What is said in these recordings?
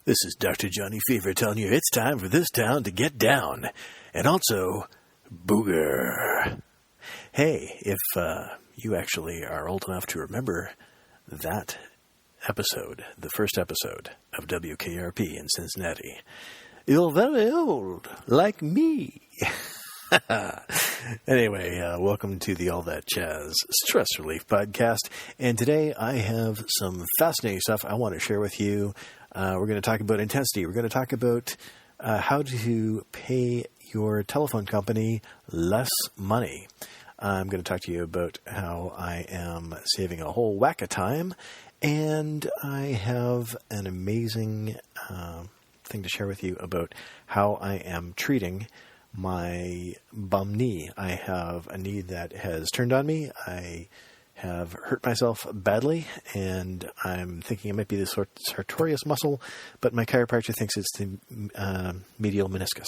This is Dr. Johnny Fever telling you it's time for this town to get down. And also, booger. Hey, if you actually are old enough to remember that episode, the first episode of WKRP in Cincinnati, you're very old, like me. Anyway, welcome to the All That Chazz Stress Relief Podcast. And today I have some fascinating stuff I want to share with you. We're going to talk about intensity. We're going to talk about how to pay your telephone company less money. I'm going to talk to you about how I am saving a whole whack of time. And I have an amazing thing to share with you about how I am treating my bum knee. I have a knee that has turned on me. I have hurt myself badly, and I'm thinking it might be the sartorius muscle, but my chiropractor thinks it's the medial meniscus.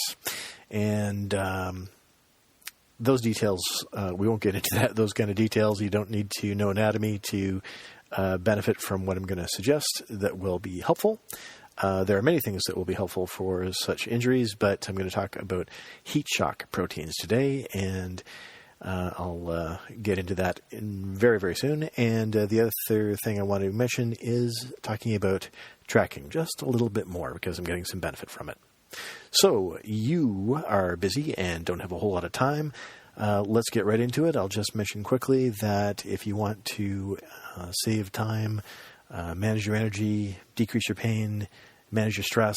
And those details, we won't get into those kind of details. You don't need to know anatomy to benefit from what I'm going to suggest that will be helpful. There are many things that will be helpful for such injuries, but I'm going to talk about heat shock proteins today, and I'll get into that very, very soon. And the other thing I want to mention is talking about tracking just a little bit more because I'm getting some benefit from it. So you are busy and don't have a whole lot of time. Let's get right into it. I'll just mention quickly that if you want to save time, manage your energy, decrease your pain, manage your stress,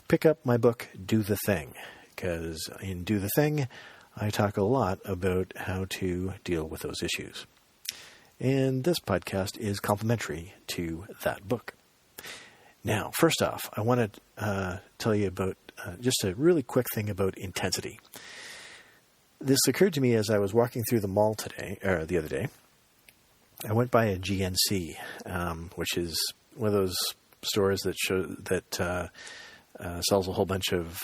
pick up my book, Do the Thing. Because in Do the Thing, I talk a lot about how to deal with those issues. And this podcast is complementary to that book. Now, first off, I want to tell you about just a really quick thing about intensity. This occurred to me as I was walking through the mall the other day. I went by a GNC, which is one of those stores that sells a whole bunch of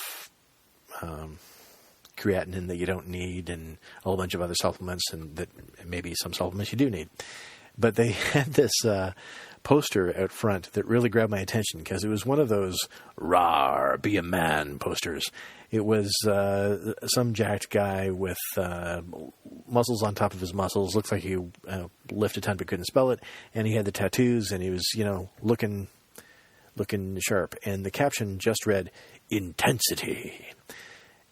creatinine that you don't need and a whole bunch of other supplements, and that maybe some supplements you do need. But they had this poster out front that really grabbed my attention because it was one of those "Rawr, be a man" posters. It was some jacked guy with muscles on top of his muscles. Looks like he lifted a ton but couldn't spell it. And he had the tattoos, and he was, looking sharp. And the caption just read, "Intensity."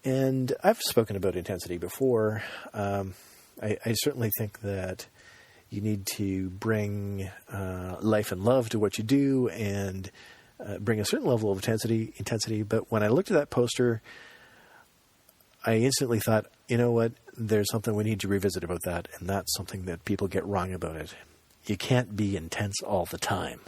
And I've spoken about intensity before. I certainly think that you need to bring life and love to what you do and bring a certain level of intensity. But when I looked at that poster, I instantly thought, you know what, there's something we need to revisit about that, and that's something that people get wrong about it. You can't be intense all the time.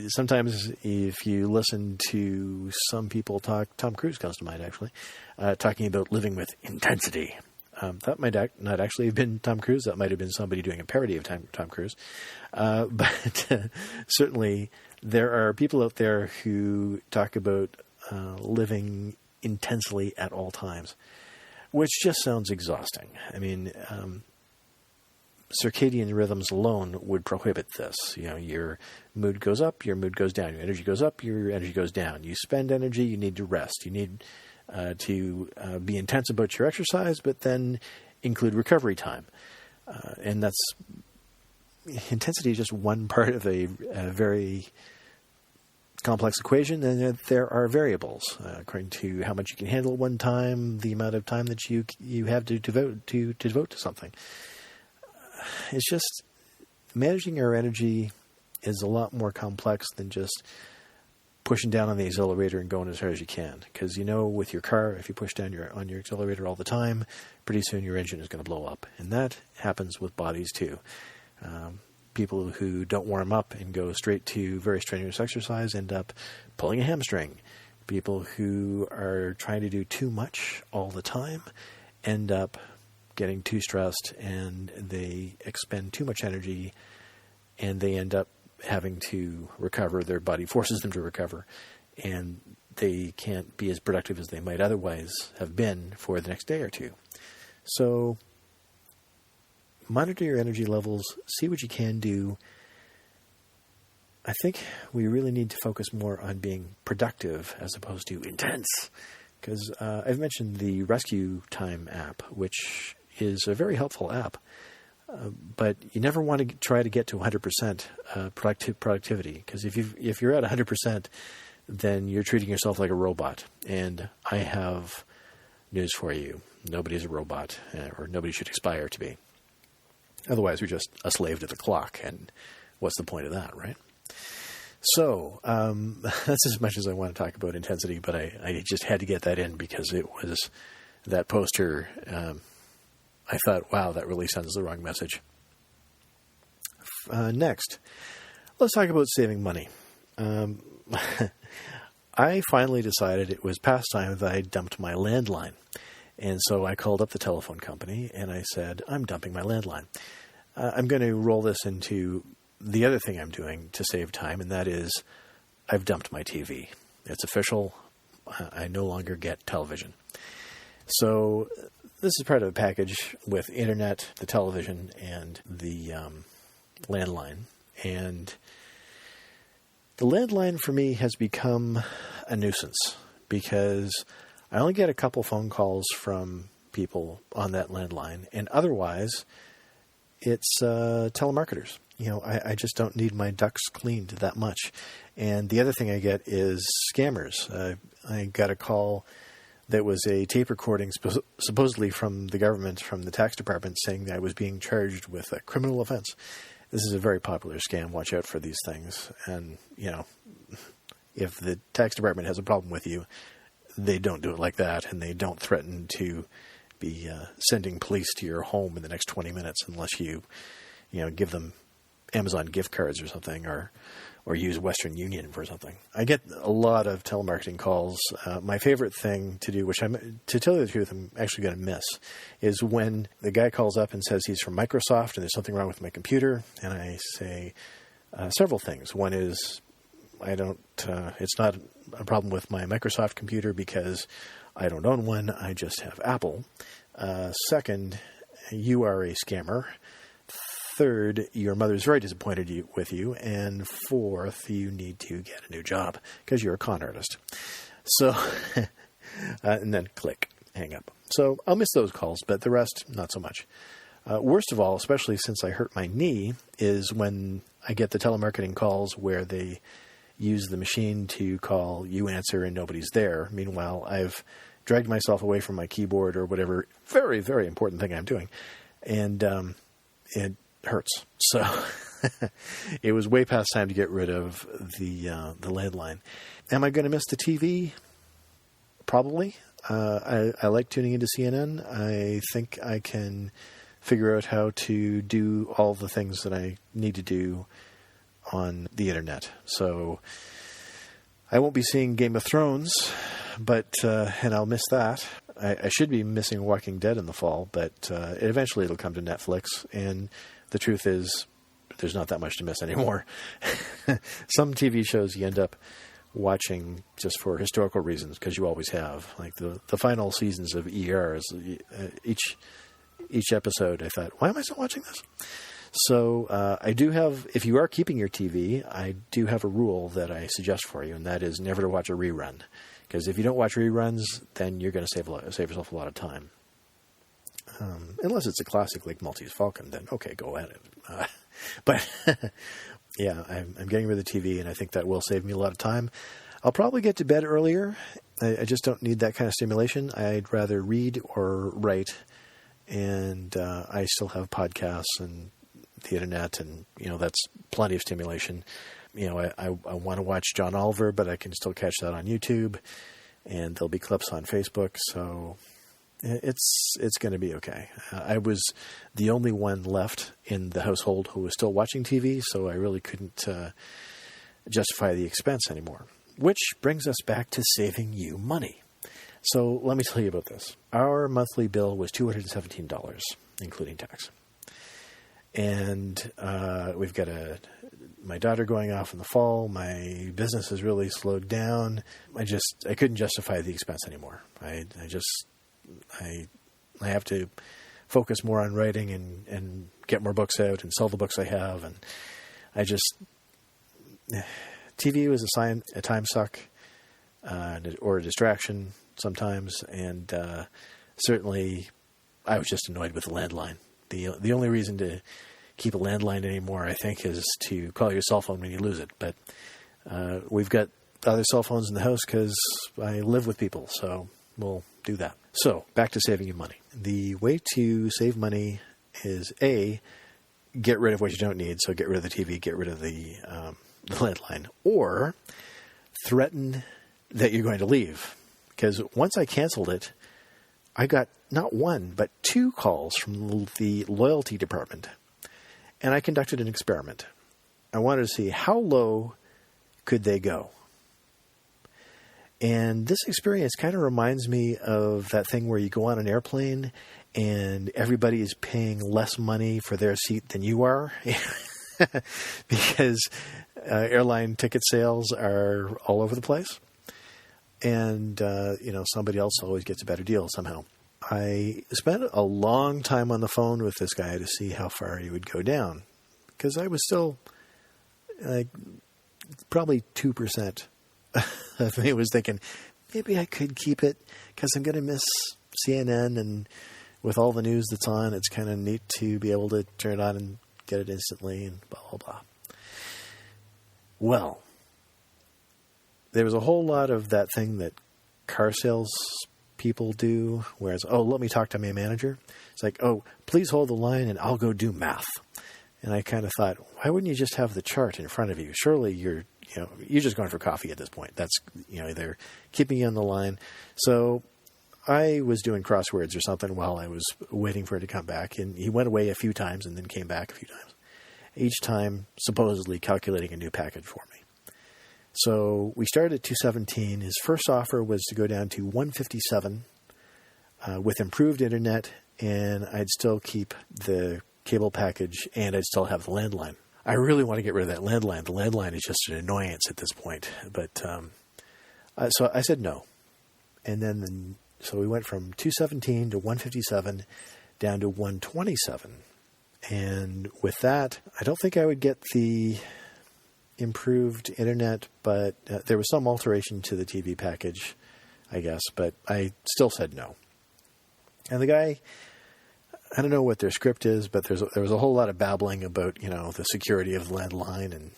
Sometimes if you listen to some people talk, Tom Cruise comes to mind actually, talking about living with intensity. That might not actually have been Tom Cruise. That might have been somebody doing a parody of Tom Cruise. But certainly there are people out there who talk about living intensely at all times, which just sounds exhausting. I mean, circadian rhythms alone would prohibit this. Your mood goes up, your mood goes down. Your energy goes up, your energy goes down. You spend energy, you need to rest. You need to be intense about your exercise, but then include recovery time. And intensity is just one part of a very complex equation, and there are variables according to how much you can handle at one time, the amount of time that you have to devote to something. It's just managing our energy is a lot more complex than just pushing down on the accelerator and going as hard as you can. Because with your car, if you push down on your accelerator all the time, pretty soon your engine is going to blow up. And that happens with bodies too. People who don't warm up and go straight to very strenuous exercise end up pulling a hamstring. People who are trying to do too much all the time end up getting too stressed, and they expend too much energy, and they end up having to recover. Their body forces them to recover, and they can't be as productive as they might otherwise have been for the next day or two. So monitor your energy levels, see what you can do I think we really need to focus more on being productive as opposed to intense. Because I've mentioned the Rescue Time app, which is a very helpful app. But you never want to try to get to 100% productivity. Because if you're at 100%, then you're treating yourself like a robot. And I have news for you. Nobody's a robot, or nobody should aspire to be. Otherwise, we're just a slave to the clock. And what's the point of that, right? So that's as much as I want to talk about intensity, but I just had to get that in because it was that poster. I thought, wow, that really sends the wrong message. Next, let's talk about saving money. I finally decided it was past time that I dumped my landline. And so I called up the telephone company and I said, I'm dumping my landline. I'm going to roll this into the other thing I'm doing to save time, and that is I've dumped my TV. It's official. I no longer get television. So this is part of a package with internet, the television, and the landline. And the landline for me has become a nuisance because I only get a couple phone calls from people on that landline, and otherwise it's telemarketers. You know, I just don't need my ducts cleaned that much. And the other thing I get is scammers. I got a call that was a tape recording supposedly from the government, from the tax department, saying that I was being charged with a criminal offense. This is a very popular scam. Watch out for these things. And, you know, if the tax department has a problem with you, they don't do it like that, and they don't threaten to be sending police to your home in the next 20 minutes unless you give them Amazon gift cards or something, or use Western Union for something. I get a lot of telemarketing calls. My favorite thing to do, which to tell you the truth, I'm actually going to miss, is when the guy calls up and says he's from Microsoft and there's something wrong with my computer, and I say several things. One is it's not a problem with my Microsoft computer because I don't own one. I just have Apple. Second, you are a scammer. Third, your mother's very disappointed with you. And fourth, you need to get a new job because you're a con artist. So, and then click, hang up. So I'll miss those calls, but the rest, not so much. Worst of all, especially since I hurt my knee, is when I get the telemarketing calls where they use the machine to call, you answer, and nobody's there. Meanwhile, I've dragged myself away from my keyboard or whatever very, very important thing I'm doing. And it hurts. So it was way past time to get rid of the landline. Am I going to miss the TV? Probably. I like tuning into CNN. I think I can figure out how to do all the things that I need to do on the internet. So I won't be seeing Game of Thrones, but and I'll miss that. I should be missing Walking Dead in the fall, but eventually it'll come to Netflix. And the truth is, there's not that much to miss anymore. Some TV shows you end up watching just for historical reasons, because you always have. Like the final seasons of ER, is each episode, I thought, why am I still watching this? So I do have, if you are keeping your TV, I do have a rule that I suggest for you, and that is never to watch a rerun. Because if you don't watch reruns, then you're going to save yourself a lot of time. Unless it's a classic like Maltese Falcon, then okay, go at it. But yeah, I'm getting rid of the TV, and I think that will save me a lot of time. I'll probably get to bed earlier. I just don't need that kind of stimulation. I'd rather read or write, and I still have podcasts and the internet, and that's plenty of stimulation. I want to watch John Oliver, but I can still catch that on YouTube, and there'll be clips on Facebook, so it's going to be okay. I was the only one left in the household who was still watching TV, so I really couldn't justify the expense anymore. Which brings us back to saving you money. So let me tell you about this. Our monthly bill was $217, including tax. And we've got my daughter going off in the fall. My business has really slowed down. I couldn't justify the expense anymore. I have to focus more on writing and get more books out and sell the books I have. And TV was a time suck or a distraction sometimes, and certainly I was just annoyed with the landline. The only reason to keep a landline anymore, I think, is to call your cell phone when you lose it. But we've got other cell phones in the house because I live with people, so we'll do that. So back to saving you money. The way to save money is A, get rid of what you don't need. So get rid of the TV, get rid of the landline, or threaten that you're going to leave. Because once I canceled it, I got not one, but 2 calls from the loyalty department. And I conducted an experiment. I wanted to see how low could they go. And this experience kind of reminds me of that thing where you go on an airplane and everybody is paying less money for their seat than you are because airline ticket sales are all over the place. And, somebody else always gets a better deal somehow. I spent a long time on the phone with this guy to see how far he would go down because I was still probably 2% of me was thinking maybe I could keep it because I'm going to miss CNN, and with all the news that's on, it's kind of neat to be able to turn it on and get it instantly and blah, blah, blah. Well, there was a whole lot of that thing that car sales people do, whereas, let me talk to my manager. It's like, please hold the line and I'll go do math. And I kind of thought, why wouldn't you just have the chart in front of you? Surely you're just going for coffee at this point. That's, they're keeping you on the line. So I was doing crosswords or something while I was waiting for it to come back. And he went away a few times and then came back a few times. Each time supposedly calculating a new package for me. So we started at $217. His first offer was to go down to $157 with improved internet, and I'd still keep the cable package and I'd still have the landline. I really want to get rid of that landline. The landline is just an annoyance at this point. But so I said no. And then so we went from $217 to $157 down to $127. And with that, I don't think I would get the improved internet, but there was some alteration to the TV package, I guess, but I still said no. And the guy, I don't know what their script is, but there was a whole lot of babbling about, the security of the landline and,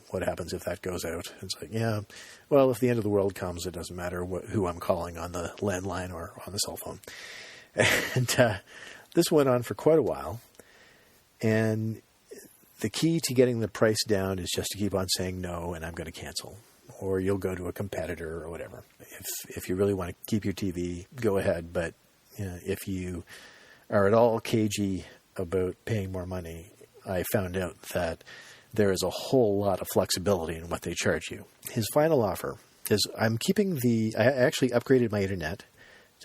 what happens if that goes out. It's like, yeah, well, if the end of the world comes, it doesn't matter who I'm calling on the landline or on the cell phone. And this went on for quite a while. And the key to getting the price down is just to keep on saying no, and I'm going to cancel. Or you'll go to a competitor or whatever. If you really want to keep your TV, go ahead. But if you are at all cagey about paying more money, I found out that there is a whole lot of flexibility in what they charge you. His final offer is I actually upgraded my internet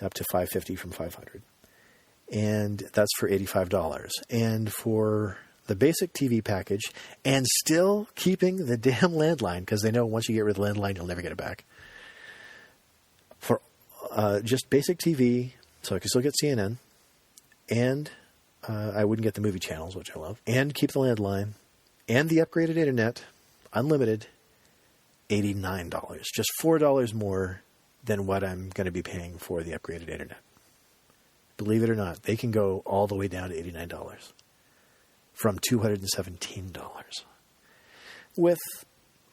up to 550 from 500. And that's for $85. And for the basic TV package, and still keeping the damn landline, because they know once you get rid of the landline, you'll never get it back. For just basic TV, so I can still get CNN, and I wouldn't get the movie channels, which I love, and keep the landline, and the upgraded internet, unlimited, $89. Just $4 more than what I'm going to be paying for the upgraded internet. Believe it or not, they can go all the way down to $89. From $217, with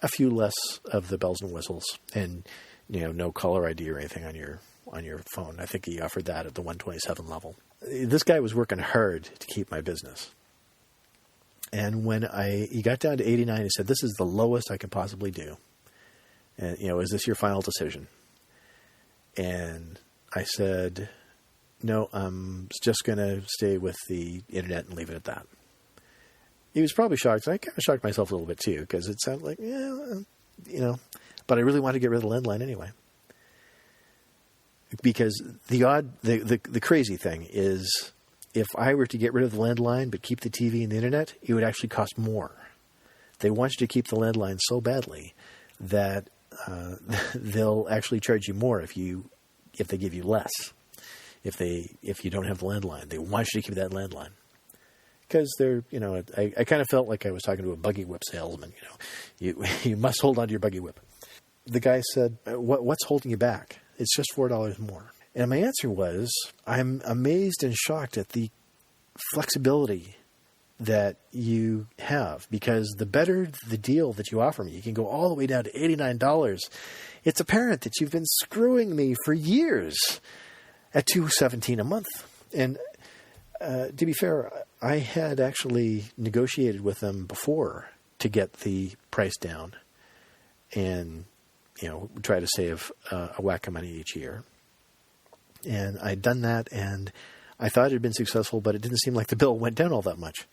a few less of the bells and whistles, and no caller ID or anything on your phone. I think he offered that at the $127 level. This guy was working hard to keep my business, and when he got down to $89, he said, "This is the lowest I can possibly do. And is this your final decision?" And I said, "No, I'm just going to stay with the internet and leave it at that." He was probably shocked. I kind of shocked myself a little bit too, because it sounded like, but I really wanted to get rid of the landline anyway. Because the crazy thing is, if I were to get rid of the landline but keep the TV and the internet, it would actually cost more. They want you to keep the landline so badly that they'll actually charge you more if they give you less. If you don't have the landline, they want you to keep that landline. because they're, I kind of felt like I was talking to a buggy whip salesman. You must hold on to your buggy whip. The guy said, what's holding you back? It's just $4 more. And my answer was, I'm amazed and shocked at the flexibility that you have, because the better the deal that you offer me, you can go all the way down to $89. It's apparent that you've been screwing me for years at $217 a month. And to be fair, I had actually negotiated with them before to get the price down and, try to save a whack of money each year. And I'd done that, and I thought it had been successful, but it didn't seem like the bill went down all that much.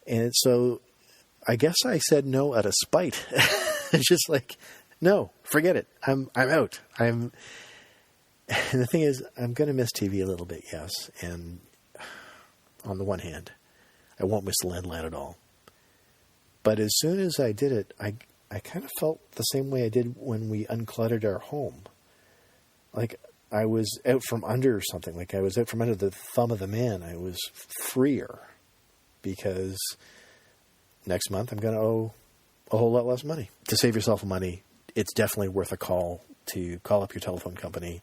And so I guess I said no out of spite. It's just like, no, forget it. I'm out. And the thing is, I'm going to miss TV a little bit, yes. And on the one hand, I won't miss the landline at all. But as soon as I did it, I kind of felt the same way I did when we uncluttered our home. Like I was out from under something. Like I was out from under the thumb of the man. I was freer because next month I'm going to owe a whole lot less money. To save yourself money, it's definitely worth a call to call up your telephone company,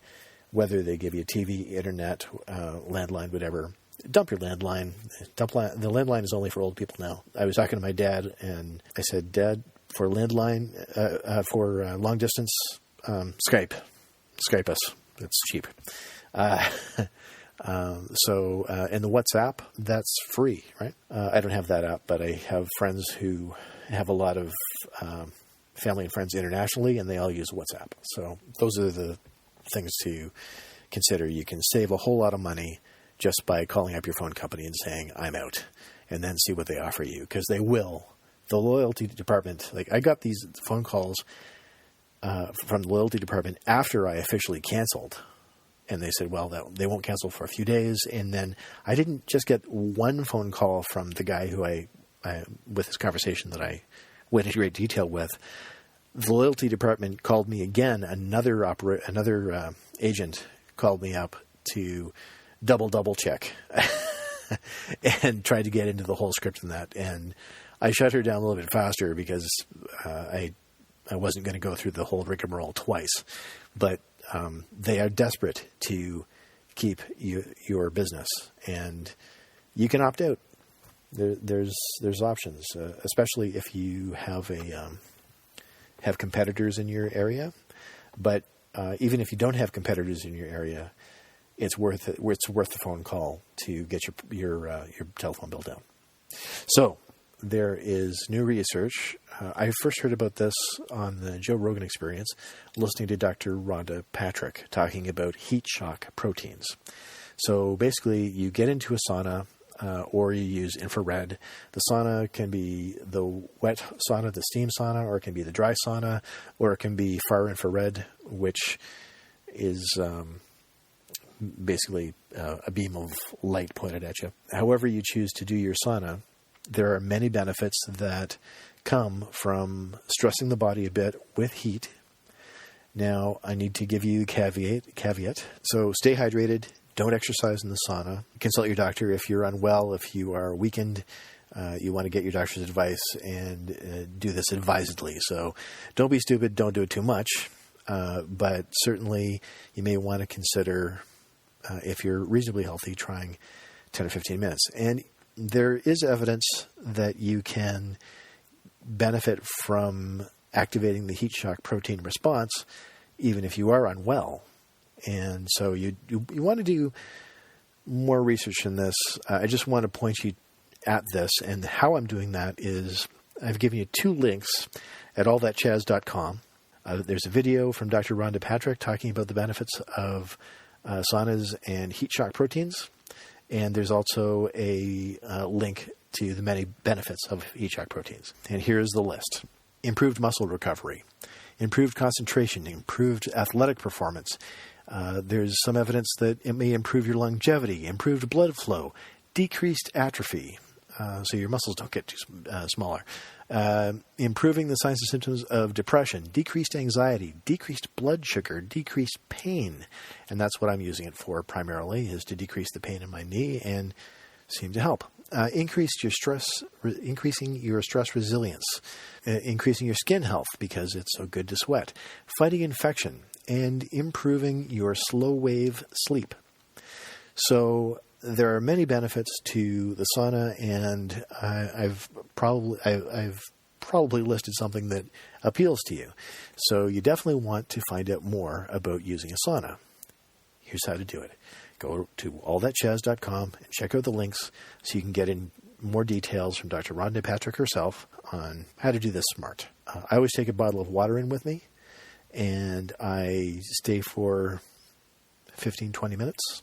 whether they give you TV, internet, landline, whatever. Dump your landline. The landline is only for old people now. I was talking to my dad, and I said, Dad, for landline, for long distance, Skype us. It's cheap. And the WhatsApp, that's free, right? I don't have that app, but I have friends who have a lot of family and friends internationally, and they all use WhatsApp. So those are the things to consider. You can save a whole lot of money just by calling up your phone company and saying, I'm out, and then see what they offer you, because they will. The loyalty department, like I got these phone calls from the loyalty department after I officially canceled. And they said, well, they won't cancel for a few days. And then I didn't just get one phone call from the guy who with this conversation that I went into great detail with. The loyalty department called me again. Another agent called me up to double check and tried to get into the whole script in that. And I shut her down a little bit faster because I wasn't going to go through the whole rigmarole twice. But they are desperate to keep your business, and you can opt out. There's options, especially if you have have competitors in your area. But even if you don't have competitors in your area, it's worth the phone call to get your telephone bill down. So there is new research. I first heard about this on the Joe Rogan Experience, listening to Dr. Rhonda Patrick talking about heat shock proteins. So basically, you get into a sauna or you use infrared. The sauna can be the wet sauna, the steam sauna, or it can be the dry sauna, or it can be far infrared, which is basically a beam of light pointed at you. However you choose to do your sauna, there are many benefits that come from stressing the body a bit with heat. Now, I need to give you a caveat. So stay hydrated. Don't exercise in the sauna. Consult your doctor if you're unwell, if you are weakened. You want to get your doctor's advice and do this advisedly. So don't be stupid. Don't do it too much. But certainly you may want to consider, if you're reasonably healthy, trying 10 or 15 minutes. And there is evidence that you can benefit from activating the heat shock protein response, even if you are unwell. And so you want to do more research in this. I just want to point you at this, and how I'm doing that is I've given you 2 links at allthatchazz.com. There's a video from Dr. Rhonda Patrick talking about the benefits of saunas and heat shock proteins. And there's also a link to the many benefits of heat shock proteins. And here's the list. Improved muscle recovery, improved concentration, improved athletic performance. There's some evidence that it may improve your longevity, improved blood flow, decreased atrophy, so your muscles don't get too smaller. Improving the signs and symptoms of depression, decreased anxiety, decreased blood sugar, decreased pain. And that's what I'm using it for primarily, is to decrease the pain in my knee and seem to help. increasing your stress resilience, increasing your skin health because it's so good to sweat, fighting infection, and improving your slow wave sleep. So there are many benefits to the sauna, and I've probably listed something that appeals to you. So you definitely want to find out more about using a sauna. Here's how to do it. Go to allthatchazz.com and check out the links so you can get in more details from Dr. Rhonda Patrick herself on how to do this smart. I always take a bottle of water in with me, and I stay for 15, 20 minutes.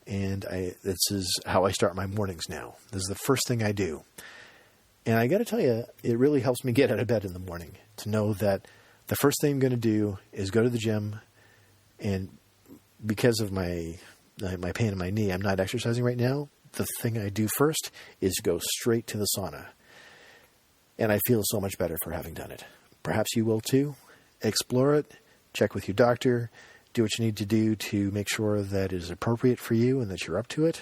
And this is how I start my mornings now. This is the first thing I do. And I got to tell you, it really helps me get out of bed in the morning to know that the first thing I'm going to do is go to the gym. And because of my pain in my knee, I'm not exercising right now. The thing I do first is go straight to the sauna. And I feel so much better for having done it. Perhaps you will too. Explore it. Check with your doctor. Do what you need to do to make sure that it is appropriate for you and that you're up to it.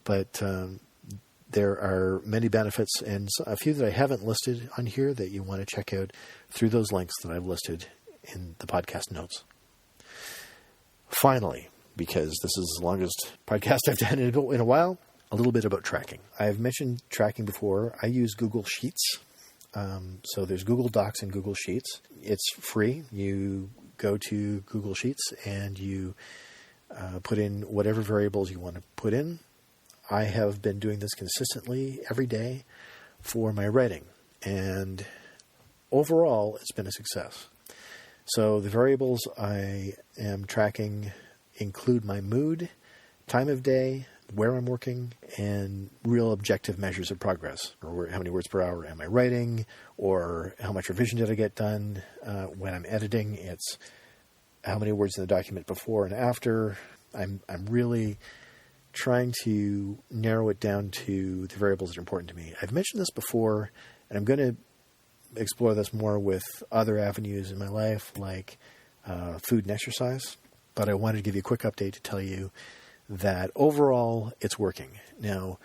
But there are many benefits, and a few that I haven't listed on here that you want to check out through those links that I've listed in the podcast notes. Finally, because this is the longest podcast I've done in a while, a little bit about tracking. I've mentioned tracking before. I use Google Sheets. So there's Google Docs and Google Sheets. It's free. You go to Google Sheets and you put in whatever variables you want to put in. I have been doing this consistently every day for my writing, and overall it's been a success. So the variables I am tracking include my mood, time of day, where I'm working, and real objective measures of progress, or how many words per hour am I writing, or how much revision did I get done. When I'm editing, it's how many words in the document before and after. I'm really trying to narrow it down to the variables that are important to me. I've mentioned this before, and I'm going to explore this more with other avenues in my life, like food and exercise. But I wanted to give you a quick update to tell you that overall it's working. Now,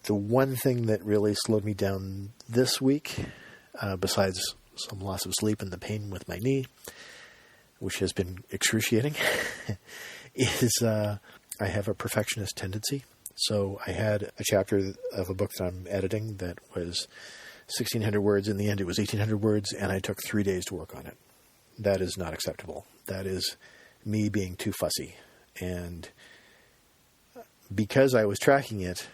the one thing that really slowed me down this week, besides some loss of sleep and the pain with my knee, which has been excruciating, is I have a perfectionist tendency. So I had a chapter of a book that I'm editing that was 1,600 words. In the end, it was 1,800 words, and I took 3 days to work on it. That is not acceptable. That is me being too fussy. And because I was tracking it,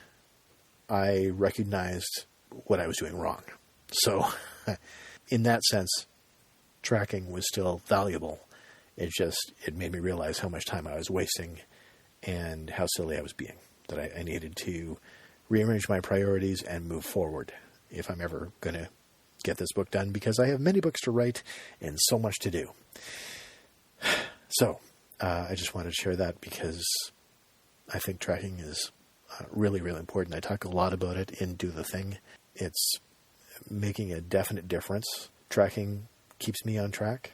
I recognized what I was doing wrong. So in that sense, tracking was still valuable. It made me realize how much time I was wasting and how silly I was being, that I needed to rearrange my priorities and move forward if I'm ever going to get this book done, because I have many books to write and so much to do. So I just wanted to share that because I think tracking is really, really important. I talk a lot about it in Do the Thing. It's making a definite difference. Tracking keeps me on track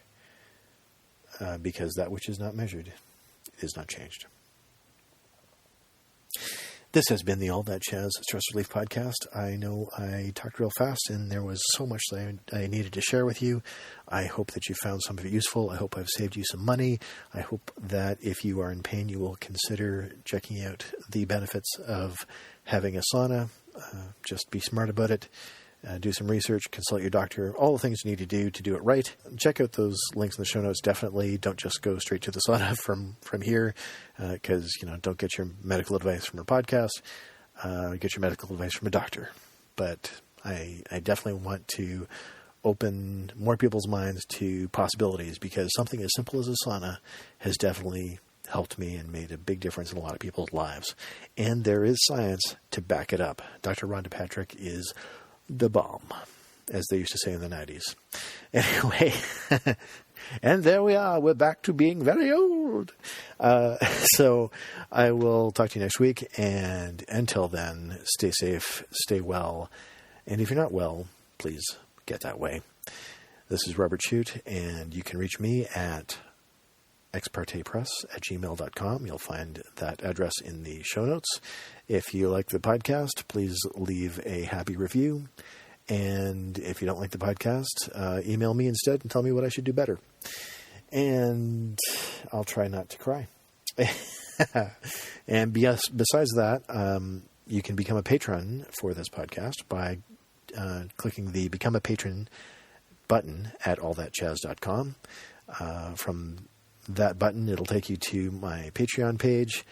because that which is not measured is not changed. This has been the All That Chazz Stress Relief Podcast. I know I talked real fast and there was so much that I needed to share with you. I hope that you found some of it useful. I hope I've saved you some money. I hope that if you are in pain, you will consider checking out the benefits of having a sauna. Just be smart about it. Do some research, consult your doctor, all the things you need to do it right. Check out those links in the show notes. Definitely don't just go straight to the sauna from here because, don't get your medical advice from a podcast. Get your medical advice from a doctor. But I definitely want to open more people's minds to possibilities, because something as simple as a sauna has definitely helped me and made a big difference in a lot of people's lives. And there is science to back it up. Dr. Rhonda Patrick is the bomb, as they used to say in the 90s. Anyway, and there we are. We're back to being very old. So I will talk to you next week. And until then, stay safe, stay well. And if you're not well, please get that way. This is Robert Chute, and you can reach me at expartepress@gmail.com. You'll find that address in the show notes. If you like the podcast, please leave a happy review. And if you don't like the podcast, email me instead and tell me what I should do better. And I'll try not to cry. And besides that, you can become a patron for this podcast by clicking the Become a Patron button at allthatchazz.com. From that button, it'll take you to my Patreon page,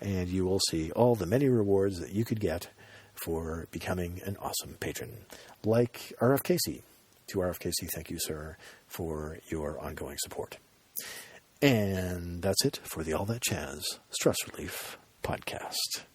and you will see all the many rewards that you could get for becoming an awesome patron, like RF Casey. To RF Casey, thank you, sir, for your ongoing support. And that's it for the All That Chazz Stress Relief Podcast.